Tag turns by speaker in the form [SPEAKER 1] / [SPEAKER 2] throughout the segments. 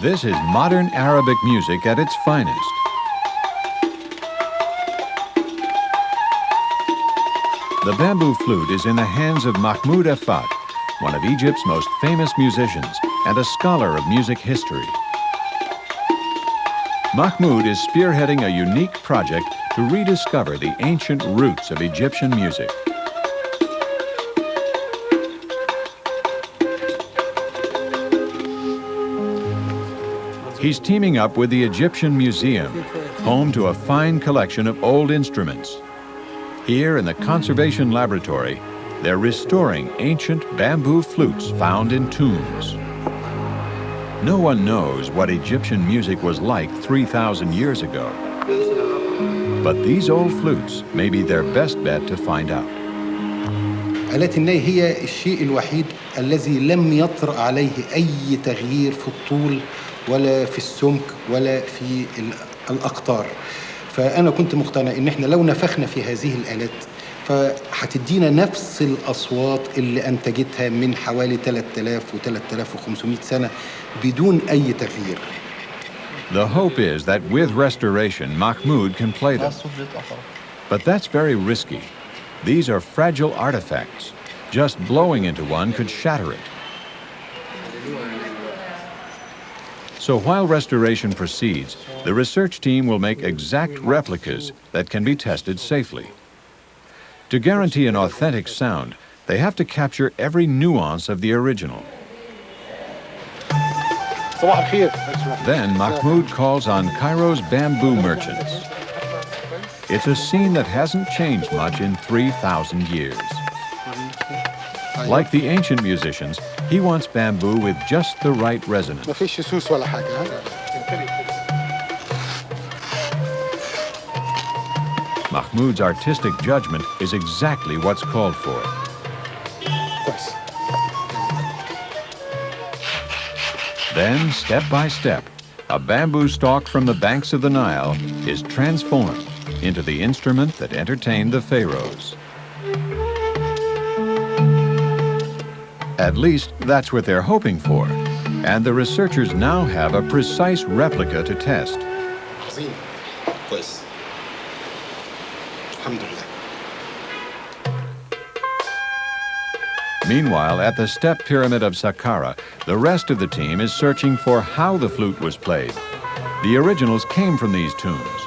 [SPEAKER 1] This is modern Arabic music at its finest. The bamboo flute is in the hands of Mahmoud Effat, one of Egypt's most famous musicians and a scholar of music history. Mahmoud is spearheading a unique project to rediscover the ancient roots of Egyptian music. He's teaming up with the Egyptian Museum, home to a fine collection of old instruments. Here in the Conservation Laboratory, they're restoring ancient bamboo flutes found in tombs. No one knows what Egyptian music was like 3,000 years ago. But these old flutes may be their best bet to find out.
[SPEAKER 2] آلات الناي هي الشيء الوحيد الذي لم يطرأ عليه أي تغيير في الطول ولا في السمك ولا في الأقطار. فأنا كنت مقتنع إن إحنا لو نفخنا في هذه الآلات فهتدينا نفس الأصوات اللي أنتجتها من حوالي 3000 و 3500 سنة بدون أي تغيير.
[SPEAKER 1] The hope is that with restoration, Mahmoud can play them. But that's very risky. These are fragile artifacts. Just blowing into one could shatter it. So while restoration proceeds, the research team will make exact replicas that can be tested safely. To guarantee an authentic sound, they have to capture every nuance of the original. Then Mahmoud calls on Cairo's bamboo merchants. It's a scene that hasn't changed much in 3,000 years. Like the ancient musicians, he wants bamboo with just the right resonance. Mahmoud's artistic judgment is exactly what's called for. Then, step by step, a bamboo stalk from the banks of the Nile is transformed into the instrument that entertained the pharaohs. At least that's what they're hoping for, and the researchers now have a precise replica to test. Meanwhile, at the step pyramid of Saqqara, the rest of the team is searching for how the flute was played. The originals came from these tombs.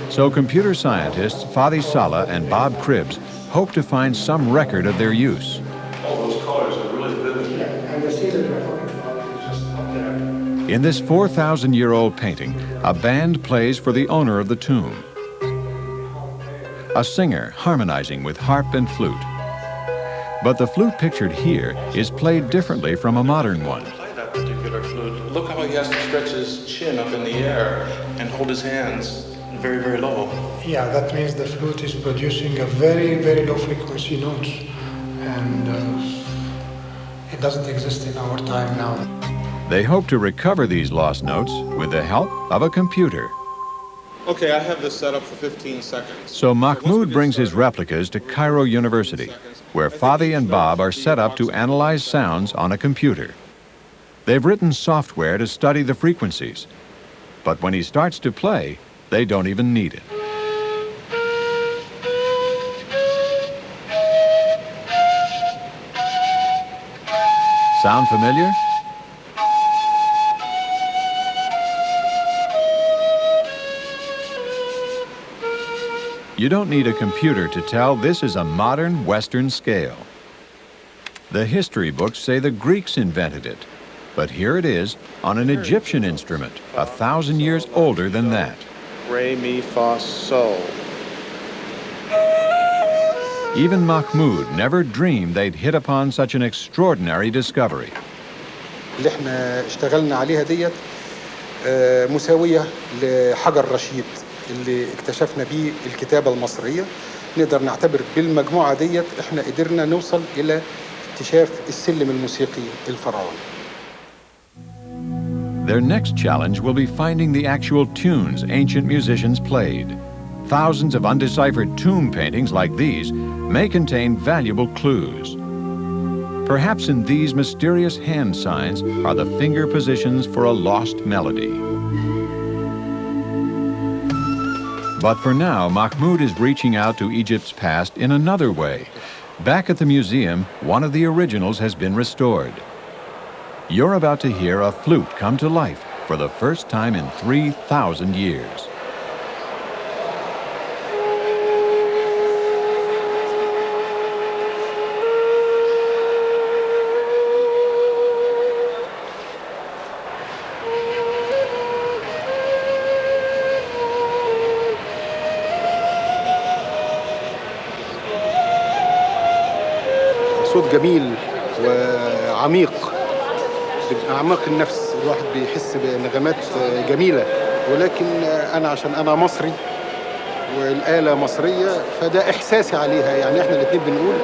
[SPEAKER 1] So computer scientists Fadi Saleh and Bob Cribbs hope to find some record of their use.
[SPEAKER 3] All those colors are really vivid.
[SPEAKER 1] In this 4,000-year-old painting, a band plays for the owner of the tomb. A singer harmonizing with harp and flute. But the flute pictured here is played differently from a modern one.
[SPEAKER 3] Play that particular flute. Look how he has to stretch his chin up in the air and hold his hands very, very low.
[SPEAKER 4] Yeah, that means the flute is producing a very, very low frequency notes, and it doesn't exist in our time now.
[SPEAKER 1] They hope to recover these lost notes with the help of a computer.
[SPEAKER 5] Okay, I have this set up for 15 seconds.
[SPEAKER 1] So Mahmoud brings his replicas to Cairo University, where Fadi and Bob are set up to analyze sounds on a computer. They've written software to study the frequencies, but when he starts to play, they don't even need it. Sound familiar? You don't need a computer to tell this is a modern Western scale. The history books say the Greeks invented it, but here it is on an Egyptian instrument, 1,000 years older than that.
[SPEAKER 5] Re, mi, fa, sol.
[SPEAKER 1] Even Mahmoud never dreamed they'd hit upon such an extraordinary discovery.
[SPEAKER 2] اللي احنا اشتغلنا عليها ديت مساوية لحجر رشيد اللي اكتشفنا بيه الكتابة المصرية. نقدر نعتبر بالمجموعة ديت احنا قدرنا نوصل إلى اكتشاف السلم الموسيقي الفرعوني.
[SPEAKER 1] Their next challenge will be finding the actual tunes ancient musicians played. Thousands of undeciphered tomb paintings like these may contain valuable clues. Perhaps in these mysterious hand signs are the finger positions for a lost melody. But for now, Mahmoud is reaching out to Egypt's past in another way. Back at the museum, one of the originals has been restored. You're about to hear a flute come to life for the first time in 3,000 years.
[SPEAKER 2] صوت جميل وعميق من أعماق النفس. الواحد بيحس بنغمات جميلة، ولكن أنا عشان أنا مصري والآلة مصرية فده إحساسي عليها. يعني إحنا الاتنين بنقول